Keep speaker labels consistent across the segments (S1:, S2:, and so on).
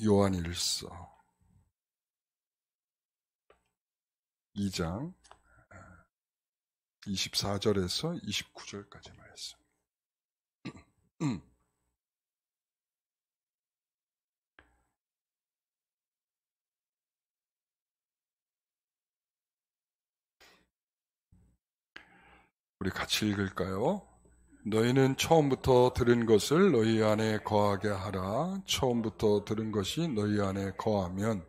S1: 요한일서 2장 24절에서 29절까지 말씀. 우리 같이 읽을까요? 너희는 처음부터 들은 것을 너희 안에 거하게 하라. 처음부터 들은 것이 너희 안에 거하면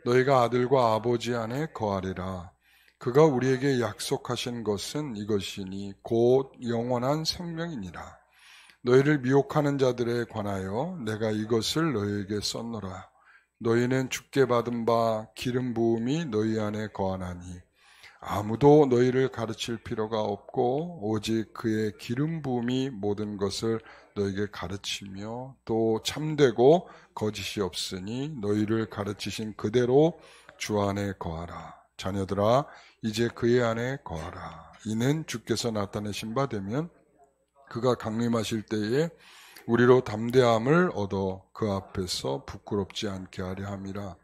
S1: 너희가 아들과 아버지 안에 거하리라. 그가 우리에게 약속하신 것은 이것이니 곧 영원한 생명이니라. 너희를 미혹하는 자들에 관하여 내가 이것을 너희에게 썼노라. 너희는 주께 받은 바 기름 부음이 너희 안에 거하나니 아무도 너희를 가르칠 필요가 없고 오직 그의 기름 부음이 모든 것을 너희에게 가르치며 또 참되고 거짓이 없으니 너희를 가르치신 그대로 주 안에 거하라. 자녀들아 이제 그의 안에 거하라. 이는 주께서 나타내신 바 되면 그가 강림하실 때에 우리로 담대함을 얻어 그 앞에서 부끄럽지 않게 하려 함이라.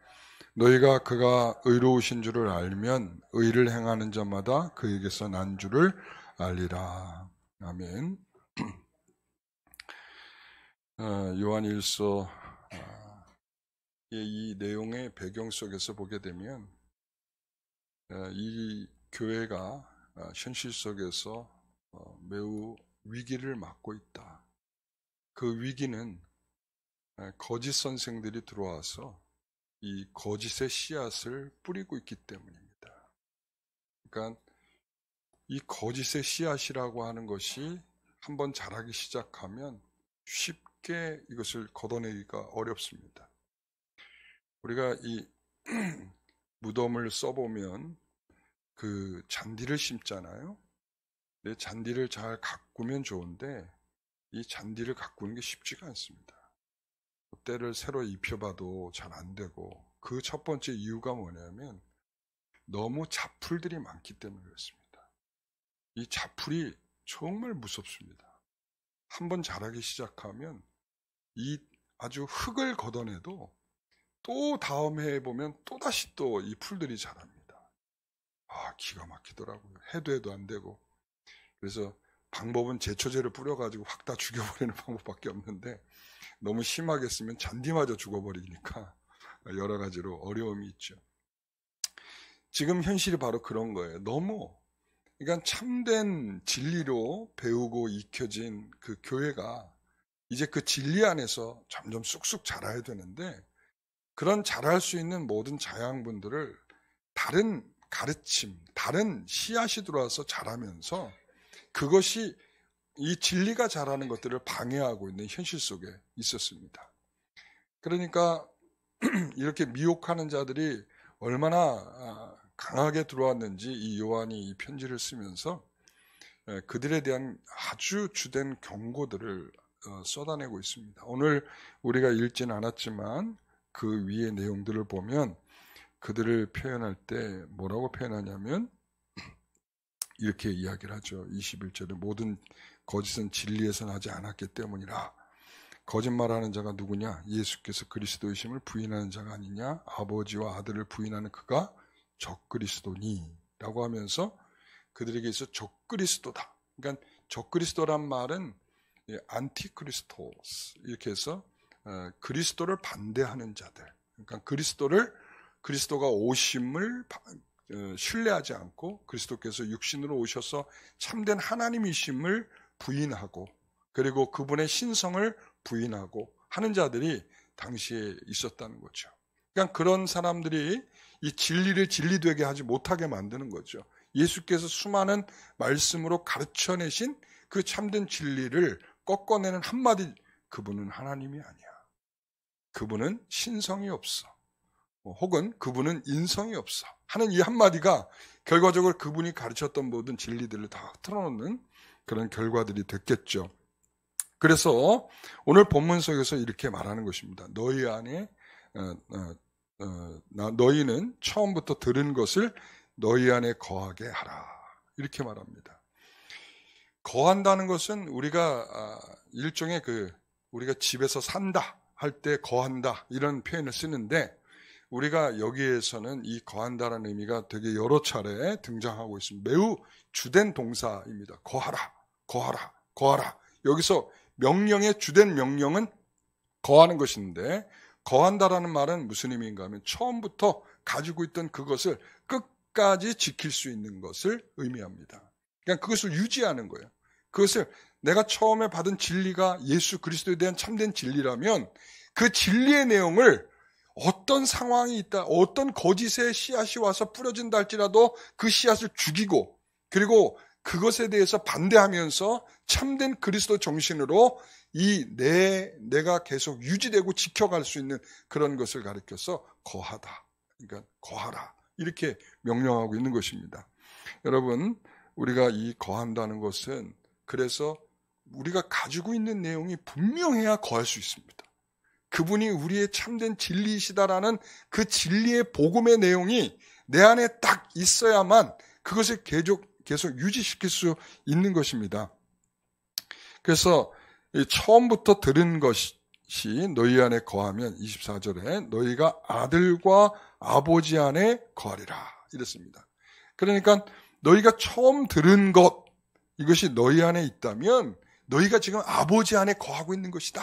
S1: 너희가 그가 의로우신 줄을 알면 의를 행하는 자마다 그에게서 난 줄을 알리라. 아멘. 요한일서 이 내용의 배경 속에서 보게 되면 이 교회가 현실 속에서 매우 위기를 맞고 있다. 그 위기는 거짓 선생들이 들어와서 이 거짓의 씨앗을 뿌리고 있기 때문입니다. 그러니까 이 거짓의 씨앗이라고 하는 것이 한번 자라기 시작하면 쉽게 이것을 걷어내기가 어렵습니다. 우리가 이 무덤을 써보면 그 잔디를 심잖아요. 근데 잔디를 잘 가꾸면 좋은데 이 잔디를 가꾸는 게 쉽지가 않습니다. 때를 새로 입혀봐도 잘 안 되고 그 첫 번째 이유가 뭐냐면 너무 잡풀들이 많기 때문에 그렇습니다. 이 잡풀이 정말 무섭습니다. 한번 자라기 시작하면 이 아주 흙을 걷어내도 또 다음 해에 보면 또다시 또 이 풀들이 자랍니다. 기가 막히더라고요. 해도 안 되고. 그래서 방법은 제초제를 뿌려가지고 확 다 죽여버리는 방법밖에 없는데 너무 심하게 쓰면 잔디마저 죽어버리니까 여러 가지로 어려움이 있죠. 지금 현실이 바로 그런 거예요. 너무 그러니까 참된 진리로 배우고 익혀진 그 교회가 이제 그 진리 안에서 점점 쑥쑥 자라야 되는데 그런 자랄 수 있는 모든 자양분들을 다른 가르침, 다른 씨앗이 들어와서 자라면서 그것이 이 진리가 자라는 것들을 방해하고 있는 현실 속에 있었습니다. 그러니까 이렇게 미혹하는 자들이 얼마나 강하게 들어왔는지 이 요한이 이 편지를 쓰면서 그들에 대한 아주 주된 경고들을 쏟아내고 있습니다. 오늘 우리가 읽지는 않았지만 그 위의 내용들을 보면 그들을 표현할 때 뭐라고 표현하냐면 이렇게 이야기를 하죠. 21절에 모든 거짓은 진리에서 나지 않았기 때문이라. 거짓말하는 자가 누구냐? 예수께서 그리스도이심을 부인하는 자가 아니냐? 아버지와 아들을 부인하는 그가 적그리스도니 라고 하면서 그들에게 있어 적그리스도다. 그러니까 적그리스도란 말은 안티크리스토스 이렇게 해서 그리스도를 반대하는 자들. 그러니까 그리스도가 오심을 신뢰하지 않고 그리스도께서 육신으로 오셔서 참된 하나님이심을 부인하고 그리고 그분의 신성을 부인하고 하는 자들이 당시에 있었다는 거죠. 그러니까 그런 사람들이 이 진리를 진리되게 하지 못하게 만드는 거죠. 예수께서 수많은 말씀으로 가르쳐내신 그 참된 진리를 꺾어내는 한마디 그분은 하나님이 아니야. 그분은 신성이 없어. 혹은 그분은 인성이 없어 하는 이 한마디가 결과적으로 그분이 가르쳤던 모든 진리들을 다 틀어놓는 그런 결과들이 됐겠죠. 그래서 오늘 본문 속에서 이렇게 말하는 것입니다. 너희 안에 너희는 처음부터 들은 것을 너희 안에 거하게 하라 이렇게 말합니다. 거한다는 것은 우리가 일종의 우리가 집에서 산다 할 때 거한다 이런 표현을 쓰는데 우리가 여기에서는 이 거한다라는 의미가 되게 여러 차례 등장하고 있습니다. 매우 주된 동사입니다. 거하라, 거하라, 거하라. 여기서 명령의 주된 명령은 거하는 것인데 거한다라는 말은 무슨 의미인가 하면 처음부터 가지고 있던 그것을 끝까지 지킬 수 있는 것을 의미합니다. 그냥 그것을 유지하는 거예요. 그것을 내가 처음에 받은 진리가 예수 그리스도에 대한 참된 진리라면 그 진리의 내용을 어떤 상황이 있다, 어떤 거짓의 씨앗이 와서 뿌려진다 할지라도 그 씨앗을 죽이고 그리고 그것에 대해서 반대하면서 참된 그리스도 정신으로 내가 계속 유지되고 지켜갈 수 있는 그런 것을 가리켜서 거하다. 그러니까 거하라. 이렇게 명령하고 있는 것입니다. 여러분, 우리가 이 거한다는 것은 그래서 우리가 가지고 있는 내용이 분명해야 거할 수 있습니다. 그분이 우리의 참된 진리이시다라는 그 진리의 복음의 내용이 내 안에 딱 있어야만 그것을 계속 유지시킬 수 있는 것입니다. 그래서 처음부터 들은 것이 너희 안에 거하면 24절에 너희가 아들과 아버지 안에 거하리라 이랬습니다. 그러니까 너희가 처음 들은 것 이것이 너희 안에 있다면 너희가 지금 아버지 안에 거하고 있는 것이다.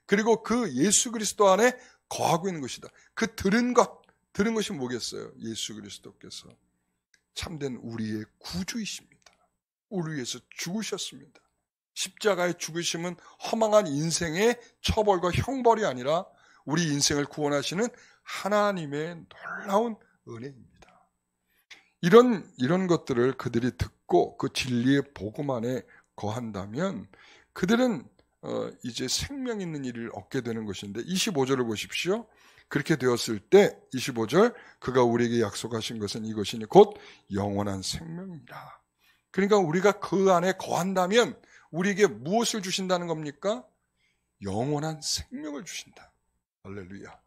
S1: 그리고 그 예수 그리스도 안에 거하고 있는 것이다. 그 들은 것이 뭐겠어요? 예수 그리스도께서 참된 우리의 구주이십니다. 우리 위해서 죽으셨습니다. 십자가의 죽으심은 허망한 인생의 처벌과 형벌이 아니라 우리 인생을 구원하시는 하나님의 놀라운 은혜입니다. 이런 것들을 그들이 듣고 그 진리의 복음 안에 거한다면 그들은 이제 생명 있는 일을 얻게 되는 것인데 25절을 보십시오. 그렇게 되었을 때 25절 그가 우리에게 약속하신 것은 이것이니 곧 영원한 생명이라. 그러니까 우리가 그 안에 거한다면 우리에게 무엇을 주신다는 겁니까? 영원한 생명을 주신다. 할렐루야.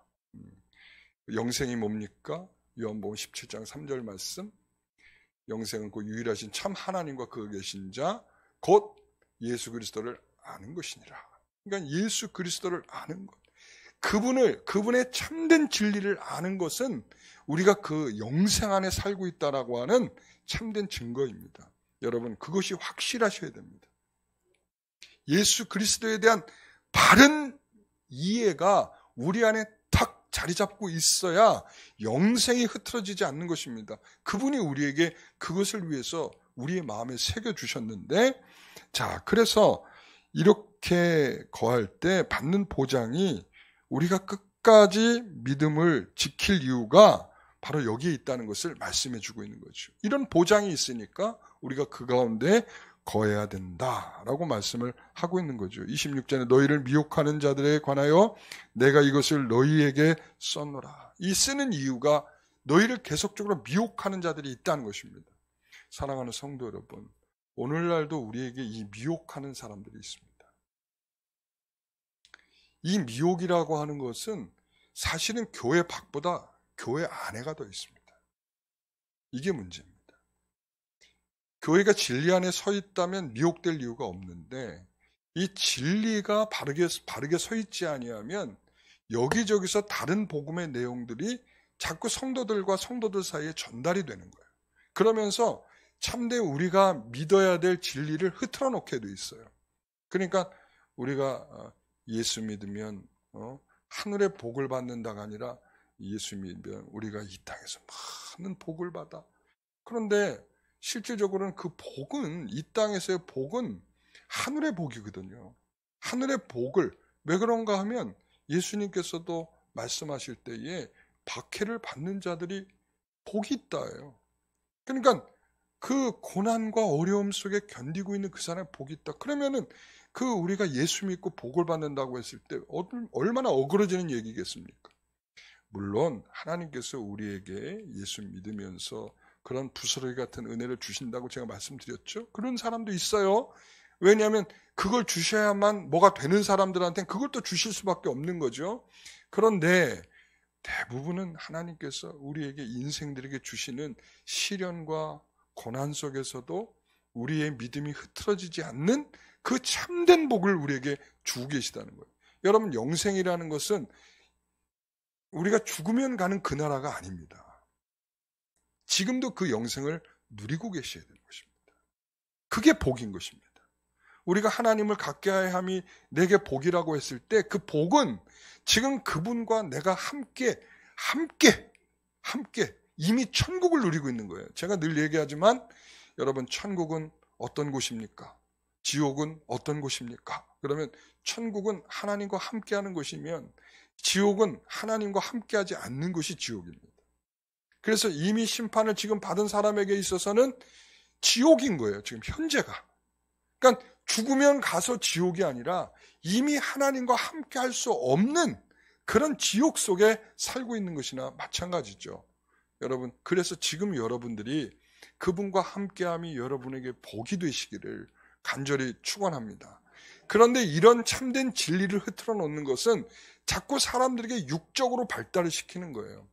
S1: 영생이 뭡니까? 요한복음 17장 3절 말씀. 영생은 그 유일하신 참 하나님과 그 계신 자 곧 예수 그리스도를 아는 것이니라. 그러니까 예수 그리스도를 아는 것. 그분의 참된 진리를 아는 것은 우리가 그 영생 안에 살고 있다라고 하는 참된 증거입니다. 여러분, 그것이 확실하셔야 됩니다. 예수 그리스도에 대한 바른 이해가 우리 안에 탁 자리 잡고 있어야 영생이 흐트러지지 않는 것입니다. 그분이 우리에게 그것을 위해서 우리의 마음에 새겨주셨는데, 자, 그래서 이렇게 거할 때 받는 보장이 우리가 끝까지 믿음을 지킬 이유가 바로 여기에 있다는 것을 말씀해 주고 있는 거죠. 이런 보장이 있으니까 우리가 그 가운데 거해야 된다라고 말씀을 하고 있는 거죠. 26절에 너희를 미혹하는 자들에 관하여 내가 이것을 너희에게 썼노라. 이 쓰는 이유가 너희를 계속적으로 미혹하는 자들이 있다는 것입니다. 사랑하는 성도 여러분, 오늘날도 우리에게 이 미혹하는 사람들이 있습니다. 이 미혹이라고 하는 것은 사실은 교회 밖보다 교회 안에가 더 있습니다. 이게 문제입니다. 교회가 진리 안에 서 있다면 미혹될 이유가 없는데 이 진리가 바르게 서 있지 아니하면 여기저기서 다른 복음의 내용들이 자꾸 성도들과 성도들 사이에 전달이 되는 거예요. 그러면서 참된 우리가 믿어야 될 진리를 흐트러 놓게 돼 있어요. 그러니까 우리가 예수 믿으면 하늘의 복을 받는다가 아니라 예수 믿으면 우리가 이 땅에서 많은 복을 받아. 그런데 실질적으로는 그 복은, 이 땅에서의 복은 하늘의 복이거든요. 하늘의 복을, 왜 그런가 하면 예수님께서도 말씀하실 때에 박해를 받는 자들이 복이 있다예요. 그러니까 그 고난과 어려움 속에 견디고 있는 그 사람의 복이 있다. 그러면은 그 우리가 예수 믿고 복을 받는다고 했을 때 얼마나 어그러지는 얘기겠습니까? 물론 하나님께서 우리에게 예수 믿으면서 그런 부스러기 같은 은혜를 주신다고 제가 말씀드렸죠. 그런 사람도 있어요. 왜냐하면 그걸 주셔야만 뭐가 되는 사람들한테는 그걸 또 주실 수밖에 없는 거죠. 그런데 대부분은 하나님께서 우리에게 인생들에게 주시는 시련과 고난 속에서도 우리의 믿음이 흐트러지지 않는 그 참된 복을 우리에게 주고 계시다는 거예요. 여러분, 영생이라는 것은 우리가 죽으면 가는 그 나라가 아닙니다. 지금도 그 영생을 누리고 계셔야 되는 것입니다. 그게 복인 것입니다. 우리가 하나님을 갖게 하야 함이 내게 복이라고 했을 때 그 복은 지금 그분과 내가 함께 이미 천국을 누리고 있는 거예요. 제가 늘 얘기하지만 여러분, 천국은 어떤 곳입니까? 지옥은 어떤 곳입니까? 그러면 천국은 하나님과 함께하는 곳이면 지옥은 하나님과 함께하지 않는 것이 지옥입니다. 그래서 이미 심판을 지금 받은 사람에게 있어서는 지옥인 거예요. 지금 현재가. 그러니까 죽으면 가서 지옥이 아니라 이미 하나님과 함께할 수 없는 그런 지옥 속에 살고 있는 것이나 마찬가지죠. 여러분, 그래서 지금 여러분들이 그분과 함께함이 여러분에게 복이 되시기를 간절히 축원합니다. 그런데 이런 참된 진리를 흐트러 놓는 것은 자꾸 사람들에게 육적으로 발달을 시키는 거예요.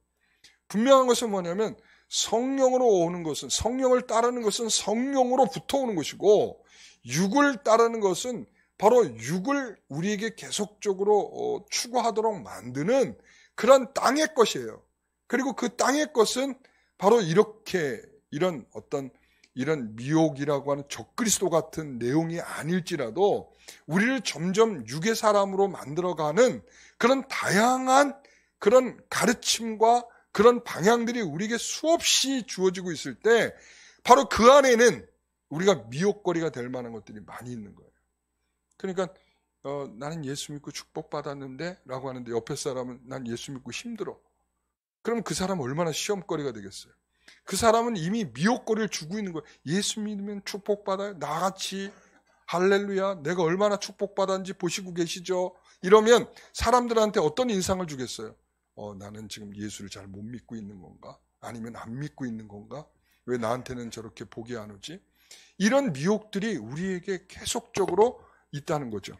S1: 분명한 것은 뭐냐면 성령으로 오는 것은, 성령을 따르는 것은 성령으로부터 오는 것이고, 육을 따르는 것은 바로 육을 우리에게 계속적으로 추구하도록 만드는 그런 땅의 것이에요. 그리고 그 땅의 것은 바로 이런 미혹이라고 하는 적그리스도 같은 내용이 아닐지라도 우리를 점점 육의 사람으로 만들어가는 그런 다양한 그런 가르침과 그런 방향들이 우리에게 수없이 주어지고 있을 때 바로 그 안에는 우리가 미혹거리가 될 만한 것들이 많이 있는 거예요. 그러니까 나는 예수 믿고 축복받았는데 라고 하는데 옆에 사람은 난 예수 믿고 힘들어. 그럼 그 사람은 얼마나 시험거리가 되겠어요. 그 사람은 이미 미혹거리를 주고 있는 거예요. 예수 믿으면 축복받아요. 나같이 할렐루야, 내가 얼마나 축복받았는지 보시고 계시죠. 이러면 사람들한테 어떤 인상을 주겠어요? 나는 지금 예수를 잘 못 믿고 있는 건가? 아니면 안 믿고 있는 건가? 왜 나한테는 저렇게 복이 안 오지? 이런 미혹들이 우리에게 계속적으로 있다는 거죠.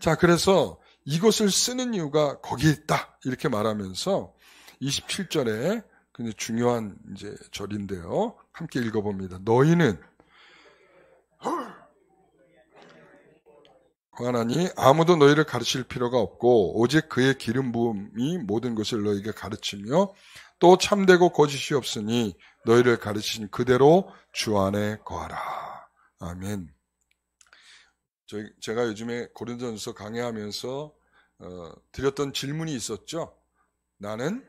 S1: 자, 그래서 이것을 쓰는 이유가 거기에 있다 이렇게 말하면서 27절에 굉장히 중요한 이제 절인데요. 함께 읽어봅니다. 너희는 하나니 아무도 너희를 가르칠 필요가 없고 오직 그의 기름 부음이 모든 것을 너희에게 가르치며 또 참되고 거짓이 없으니 너희를 가르치신 그대로 주 안에 거하라. 아멘. 제가 요즘에 고린도전서 강의하면서 드렸던 질문이 있었죠. 나는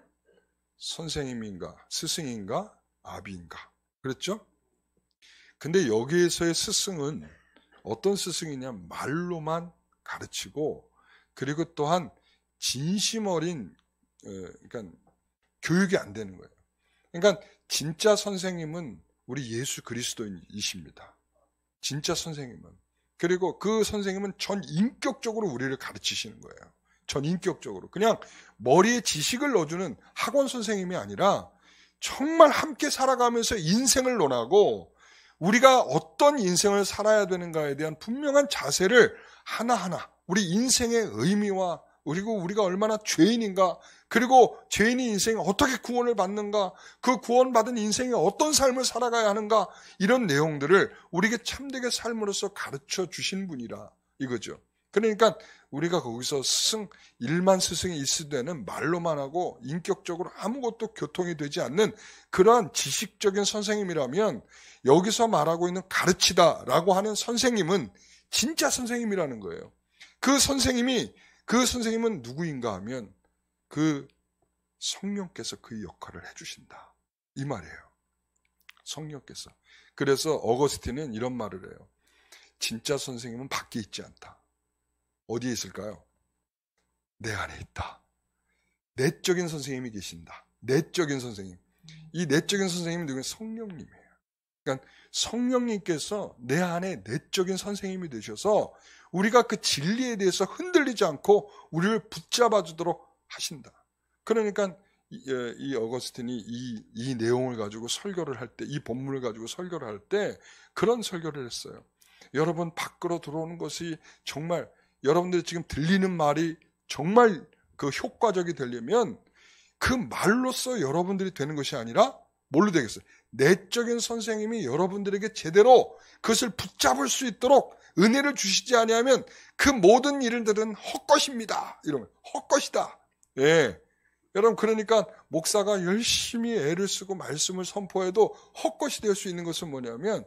S1: 선생님인가, 스승인가, 아비인가. 그랬죠? 근데 여기에서의 스승은 어떤 스승이냐? 말로만 가르치고 그리고 또한 진심 어린 그러니까 교육이 안 되는 거예요. 그러니까 진짜 선생님은 우리 예수 그리스도이십니다. 진짜 선생님은. 그리고 그 선생님은 전인격적으로 우리를 가르치시는 거예요. 전인격적으로. 그냥 머리에 지식을 넣어주는 학원 선생님이 아니라 정말 함께 살아가면서 인생을 논하고 우리가 어떤 인생을 살아야 되는가에 대한 분명한 자세를 하나하나 우리 인생의 의미와 그리고 우리가 얼마나 죄인인가 그리고 죄인의 인생이 어떻게 구원을 받는가 그 구원받은 인생이 어떤 삶을 살아가야 하는가 이런 내용들을 우리에게 참되게 삶으로써 가르쳐 주신 분이라 이거죠. 그러니까 우리가 거기서 일만 스승이 있을 때는 말로만 하고 인격적으로 아무것도 교통이 되지 않는 그러한 지식적인 선생님이라면 여기서 말하고 있는 가르치다라고 하는 선생님은 진짜 선생님이라는 거예요. 그 선생님은 누구인가 하면 그 성령께서 그 역할을 해주신다. 이 말이에요. 성령께서. 그래서 어거스틴은 이런 말을 해요. 진짜 선생님은 밖에 있지 않다. 어디에 있을까요? 내 안에 있다. 내적인 선생님이 계신다. 내적인 선생님. 이 내적인 선생님은 누구예요? 성령님이에요. 그러니까 성령님께서 내 안에 내적인 선생님이 되셔서 우리가 그 진리에 대해서 흔들리지 않고 우리를 붙잡아 주도록 하신다. 그러니까 이 어거스틴이 이 내용을 가지고 설교를 할 때, 이 본문을 가지고 설교를 할 때 그런 설교를 했어요. 여러분 밖으로 들어오는 것이 정말 여러분들이 지금 들리는 말이 정말 그 효과적이 되려면 그 말로써 여러분들이 되는 것이 아니라 뭘로 되겠어요? 내적인 선생님이 여러분들에게 제대로 그것을 붙잡을 수 있도록 은혜를 주시지 아니하면 그 모든 일들은 헛것입니다. 이러면 헛것이다. 예. 여러분, 그러니까 목사가 열심히 애를 쓰고 말씀을 선포해도 헛것이 될 수 있는 것은 뭐냐면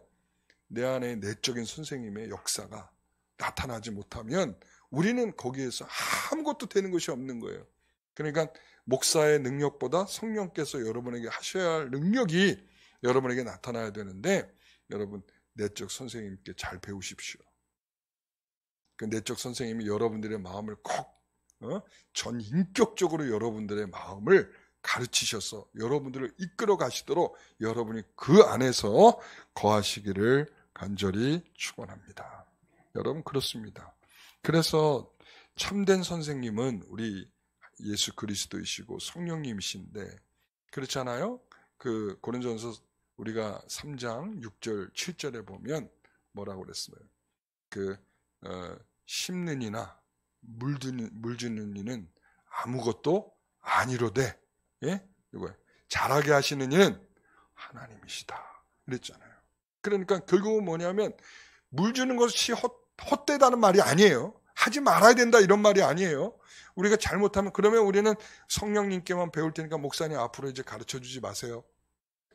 S1: 내 안에 내적인 선생님의 역사가 나타나지 못하면 우리는 거기에서 아무것도 되는 것이 없는 거예요. 그러니까 목사의 능력보다 성령께서 여러분에게 하셔야 할 능력이 여러분에게 나타나야 되는데, 여러분 내적 선생님께 잘 배우십시오. 그 내적 선생님이 여러분들의 마음을 꼭 전 인격적으로 여러분들의 마음을 가르치셔서 여러분들을 이끌어 가시도록 여러분이 그 안에서 거하시기를 간절히 축원합니다. 여러분, 그렇습니다. 그래서 참된 선생님은 우리 예수 그리스도이시고 성령님이신데, 그렇잖아요. 그 고린도전서 우리가 3장 6절 7절에 보면 뭐라고 그랬어요? 심는 이나 물주는 이는 아무것도 아니로되, 예? 이거 잘하게 하시는 이는 하나님이시다 그랬잖아요. 그러니까 결국은 뭐냐면 물 주는 것이 헛되다는 말이 아니에요. 하지 말아야 된다 이런 말이 아니에요. 우리가 잘못하면 그러면 우리는 성령님께만 배울 테니까 목사님 앞으로 이제 가르쳐 주지 마세요.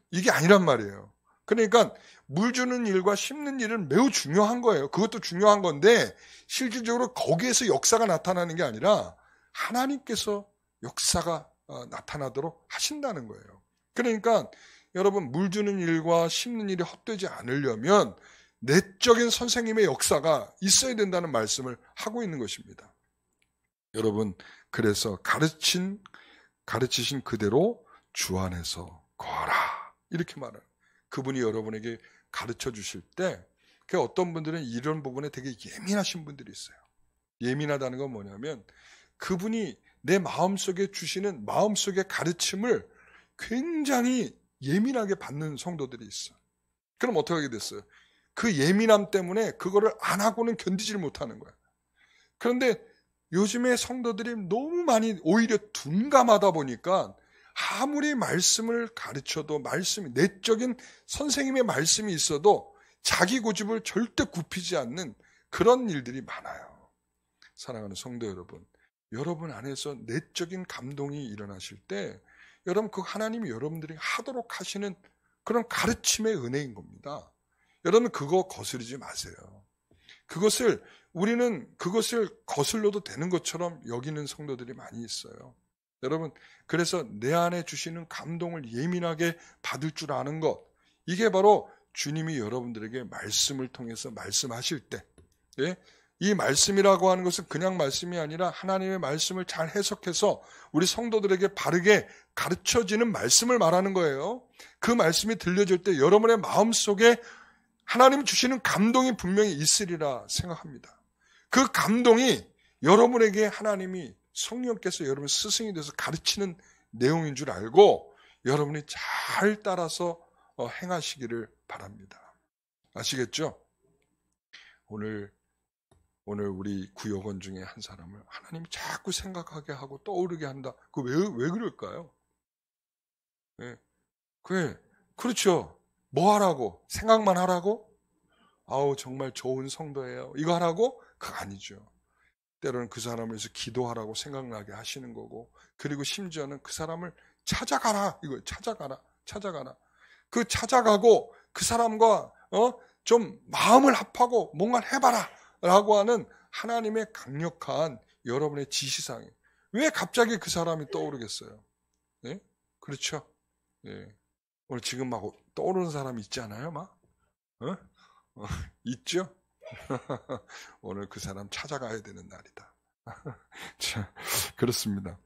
S1: 이게 아니란 말이에요. 그러니까 물 주는 일과 심는 일은 매우 중요한 거예요. 그것도 중요한 건데 실질적으로 거기에서 역사가 나타나는 게 아니라 하나님께서 역사가 나타나도록 하신다는 거예요. 그러니까 여러분, 물 주는 일과 심는 일이 헛되지 않으려면 내적인 선생님의 역사가 있어야 된다는 말씀을 하고 있는 것입니다. 여러분, 그래서 가르치신 그대로 주 안에서 거하라 이렇게 말해요. 그분이 여러분에게 가르쳐 주실 때 어떤 분들은 이런 부분에 되게 예민하신 분들이 있어요. 예민하다는 건 뭐냐면 그분이 내 마음속에 주시는 마음속의 가르침을 굉장히 예민하게 받는 성도들이 있어요. 그럼 어떻게 하게 됐어요? 그 예민함 때문에 그거를 안 하고는 견디질 못하는 거예요. 그런데 요즘에 성도들이 너무 많이 오히려 둔감하다 보니까 아무리 말씀을 가르쳐도 내적인 선생님의 말씀이 있어도 자기 고집을 절대 굽히지 않는 그런 일들이 많아요. 사랑하는 성도 여러분, 여러분 안에서 내적인 감동이 일어나실 때 여러분, 그 하나님이 여러분들이 하도록 하시는 그런 가르침의 은혜인 겁니다. 여러분, 그거 거스르지 마세요. 우리는 그것을 거슬러도 되는 것처럼 여기는 성도들이 많이 있어요. 여러분, 그래서 내 안에 주시는 감동을 예민하게 받을 줄 아는 것, 이게 바로 주님이 여러분들에게 말씀을 통해서 말씀하실 때, 예? 이 말씀이라고 하는 것은 그냥 말씀이 아니라 하나님의 말씀을 잘 해석해서 우리 성도들에게 바르게 가르쳐지는 말씀을 말하는 거예요. 그 말씀이 들려질 때 여러분의 마음속에 하나님 주시는 감동이 분명히 있으리라 생각합니다. 그 감동이 여러분에게 하나님이 성령께서 여러분 스승이 돼서 가르치는 내용인 줄 알고 여러분이 잘 따라서 행하시기를 바랍니다. 아시겠죠? 오늘 우리 구역원 중에 한 사람을 하나님이 자꾸 생각하게 하고 떠오르게 한다. 왜 그럴까요? 네. 그렇죠. 뭐 하라고? 생각만 하라고? 아우, 정말 좋은 성도예요. 이거 하라고? 그거 아니죠. 때로는 그 사람을 위해서 기도하라고 생각나게 하시는 거고, 그리고 심지어는 그 사람을 찾아가라. 이거 찾아가라. 그 찾아가고 그 사람과 좀 마음을 합하고 뭔가를 해봐라 라고 하는 하나님의 강력한 여러분의 지시사항이 왜 갑자기 그 사람이 떠오르겠어요? 예? 그렇죠? 예. 오늘 지금 막 떠오르는 사람 있지 않아요? 막? 있죠? 오늘 그 사람 찾아가야 되는 날이다. 자, 그렇습니다.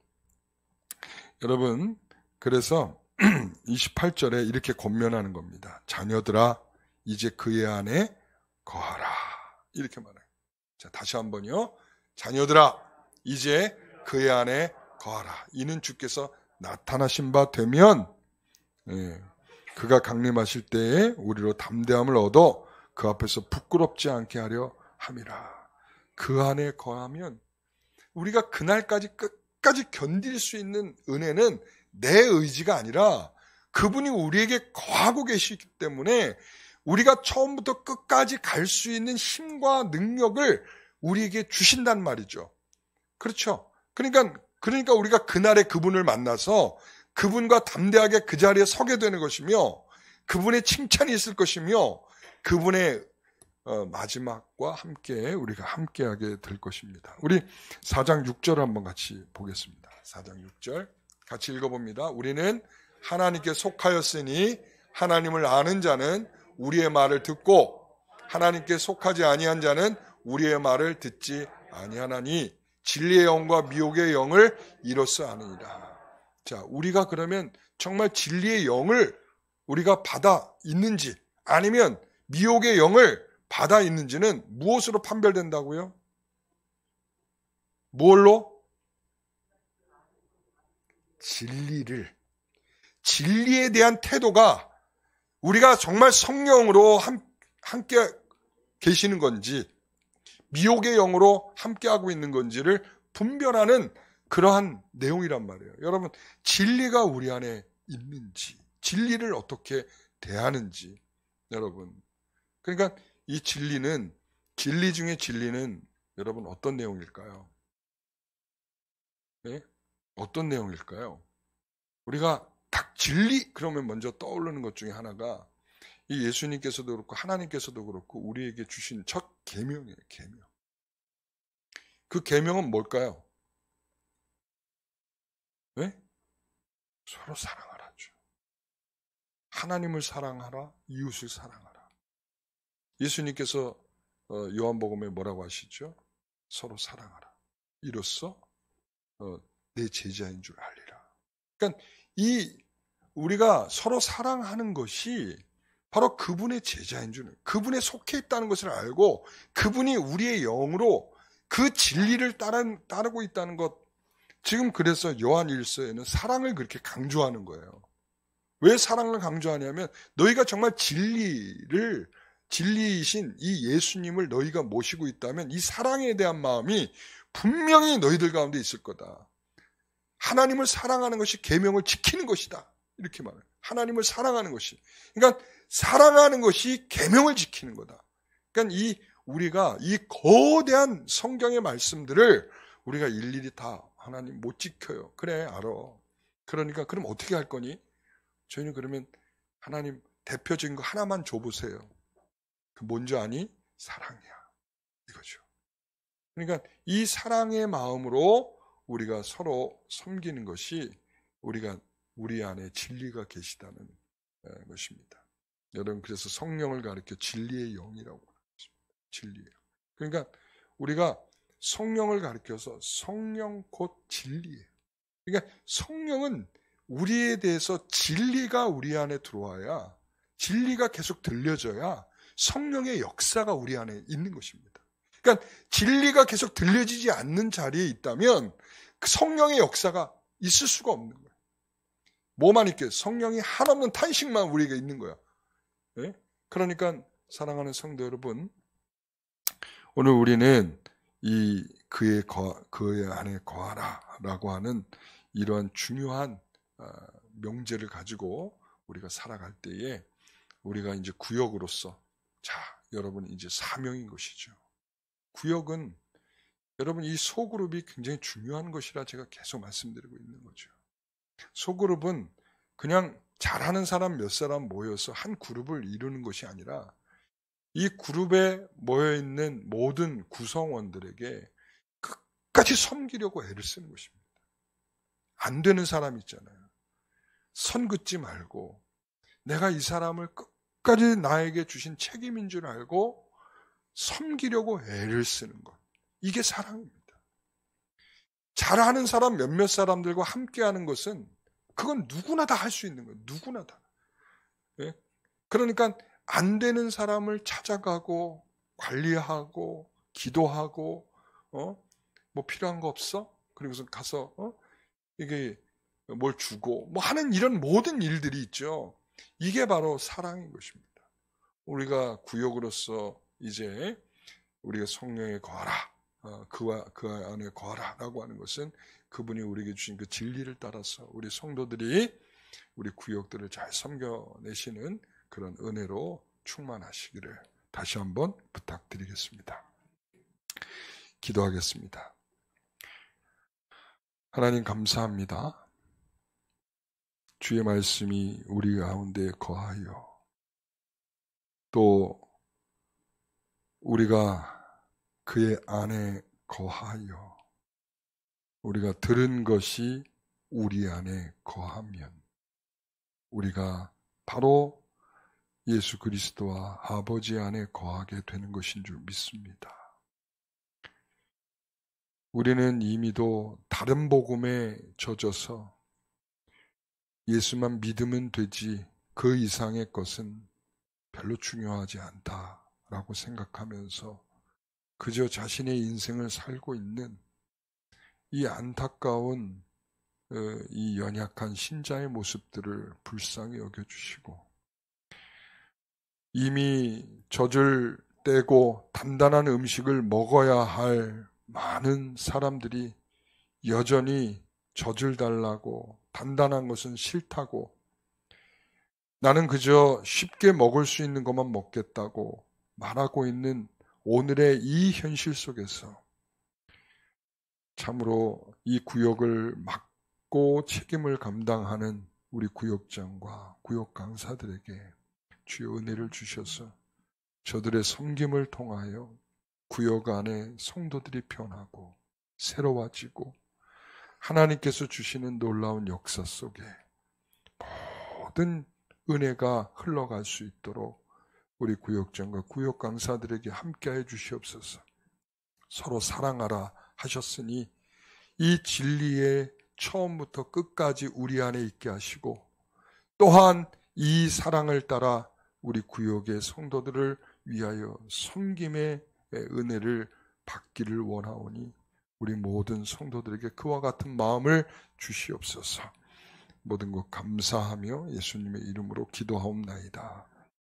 S1: 여러분, 그래서 28절에 이렇게 권면하는 겁니다. 자녀들아, 이제 그의 안에 거하라. 이렇게 말해요. 자, 다시 한번요. 자녀들아, 이제 그의 안에 거하라. 이는 주께서 나타나신 바 되면, 그가 강림하실 때에 우리로 담대함을 얻어 그 앞에서 부끄럽지 않게 하려 함이라. 그 안에 거하면 우리가 그날까지 끝까지 견딜 수 있는 은혜는 내 의지가 아니라 그분이 우리에게 거하고 계시기 때문에 우리가 처음부터 끝까지 갈 수 있는 힘과 능력을 우리에게 주신단 말이죠. 그렇죠? 그러니까 우리가 그날에 그분을 만나서 그분과 담대하게 그 자리에 서게 되는 것이며, 그분의 칭찬이 있을 것이며, 그분의 마지막과 함께 우리가 함께하게 될 것입니다. 우리 4장 6절 한번 같이 보겠습니다. 4장 6절 같이 읽어봅니다. 우리는 하나님께 속하였으니 하나님을 아는 자는 우리의 말을 듣고 하나님께 속하지 아니한 자는 우리의 말을 듣지 아니하나니 진리의 영과 미혹의 영을 이로써 아느니라. 자, 우리가 그러면 정말 진리의 영을 우리가 받아 있는지 아니면 미혹의 영을 받아 있는지는 무엇으로 판별된다고요? 뭘로? 진리에 대한 태도가 우리가 정말 성령으로 함께 계시는 건지 미혹의 영으로 함께하고 있는 건지를 분별하는 그러한 내용이란 말이에요. 여러분, 진리가 우리 안에 있는지, 진리를 어떻게 대하는지, 여러분. 그러니까 이 진리 중에 진리는 여러분 어떤 내용일까요? 네? 어떤 내용일까요? 우리가 딱 진리 그러면 먼저 떠오르는 것 중에 하나가 이 예수님께서도 그렇고 하나님께서도 그렇고 우리에게 주신 첫 계명이에요. 계명. 그 계명은 뭘까요? 네? 서로 사랑하라죠. 하나님을 사랑하라, 이웃을 사랑하라. 예수님께서 요한복음에 뭐라고 하시죠? 서로 사랑하라. 이로써 내 제자인 줄 알리라. 그러니까 우리가 서로 사랑하는 것이 바로 그분의 제자인 줄, 그분에 속해 있다는 것을 알고 그분이 우리의 영으로 그 진리를 따르고 있다는 것. 지금 그래서 요한 1서에는 사랑을 그렇게 강조하는 거예요. 왜 사랑을 강조하냐면 너희가 정말 진리이신 이 예수님을 너희가 모시고 있다면 이 사랑에 대한 마음이 분명히 너희들 가운데 있을 거다. 하나님을 사랑하는 것이 계명을 지키는 것이다. 이렇게 말해요. 하나님을 사랑하는 것이. 그러니까 사랑하는 것이 계명을 지키는 거다. 그러니까 우리가 이 거대한 성경의 말씀들을 우리가 일일이 다 하나님 못 지켜요. 그래, 알아. 그러니까 그럼 어떻게 할 거니? 저희는 그러면 하나님 대표적인 거 하나만 줘보세요. 그 뭔지 아니? 사랑이야. 이거죠. 그러니까 이 사랑의 마음으로 우리가 서로 섬기는 것이 우리 안에 진리가 계시다는 것입니다. 여러분, 그래서 성령을 가리켜 진리의 영이라고 합니다. 진리예요. 그러니까 우리가 성령을 가리켜서 성령 곧 진리예요. 그러니까 성령은 우리에 대해서 진리가 우리 안에 들어와야, 진리가 계속 들려져야 성령의 역사가 우리 안에 있는 것입니다. 그러니까 진리가 계속 들려지지 않는 자리에 있다면 그 성령의 역사가 있을 수가 없는 거예요. 뭐만 있게 성령이 한없는 탄식만 우리에게 있는 거야. 네? 그러니까 사랑하는 성도 여러분, 오늘 우리는 그의 안에 거하라라고 하는 이러한 중요한 명제를 가지고 우리가 살아갈 때에 우리가 이제 구역으로서, 자, 여러분 이제 사명인 것이죠. 구역은 여러분 이 소그룹이 굉장히 중요한 것이라 제가 계속 말씀드리고 있는 거죠. 소그룹은 그냥 잘하는 사람 몇 사람 모여서 한 그룹을 이루는 것이 아니라 이 그룹에 모여있는 모든 구성원들에게 끝까지 섬기려고 애를 쓰는 것입니다. 안 되는 사람 있잖아요. 선 긋지 말고 내가 이 사람을 끝까지 나에게 주신 책임인 줄 알고 섬기려고 애를 쓰는 것. 이게 사랑입니다. 잘하는 사람 몇몇 사람들과 함께하는 것은 그건 누구나 다 할 수 있는 거예요. 누구나 다. 예? 그러니까 안 되는 사람을 찾아가고 관리하고 기도하고 뭐 필요한 거 없어? 그리고서 가서 이게 뭘 주고 뭐 하는 이런 모든 일들이 있죠. 이게 바로 사랑인 것입니다. 우리가 구역으로서 이제 우리가 성령에 거하라, 그 안에 거하라라고 하는 것은 그분이 우리에게 주신 그 진리를 따라서 우리 성도들이 우리 구역들을 잘 섬겨내시는 그런 은혜로 충만하시기를 다시 한번 부탁드리겠습니다. 기도하겠습니다. 하나님 감사합니다. 주의 말씀이 우리 가운데 거하여 또 우리가 그의 안에 거하여 우리가 들은 것이 우리 안에 거하면 우리가 바로 예수 그리스도와 아버지 안에 거하게 되는 것인 줄 믿습니다. 우리는 이미도 다른 복음에 젖어서 예수만 믿으면 되지 그 이상의 것은 별로 중요하지 않다라고 생각하면서 그저 자신의 인생을 살고 있는 이 안타까운 이 연약한 신자의 모습들을 불쌍히 여겨주시고 이미 젖을 떼고 단단한 음식을 먹어야 할 많은 사람들이 여전히 젖을 달라고 단단한 것은 싫다고 나는 그저 쉽게 먹을 수 있는 것만 먹겠다고 말하고 있는 오늘의 이 현실 속에서 참으로 이 구역을 맡고 책임을 감당하는 우리 구역장과 구역 강사들에게 주의 은혜를 주셔서 저들의 섬김을 통하여 구역 안에 성도들이 변하고 새로워지고 하나님께서 주시는 놀라운 역사 속에 모든 은혜가 흘러갈 수 있도록 우리 구역장과 구역 강사들에게 함께해 주시옵소서. 서로 사랑하라 하셨으니 이 진리의 처음부터 끝까지 우리 안에 있게 하시고 또한 이 사랑을 따라 우리 구역의 성도들을 위하여 섬김의 은혜를 받기를 원하오니 우리 모든 성도들에게 그와 같은 마음을 주시옵소서. 모든 것 감사하며 예수님의 이름으로 기도하옵나이다.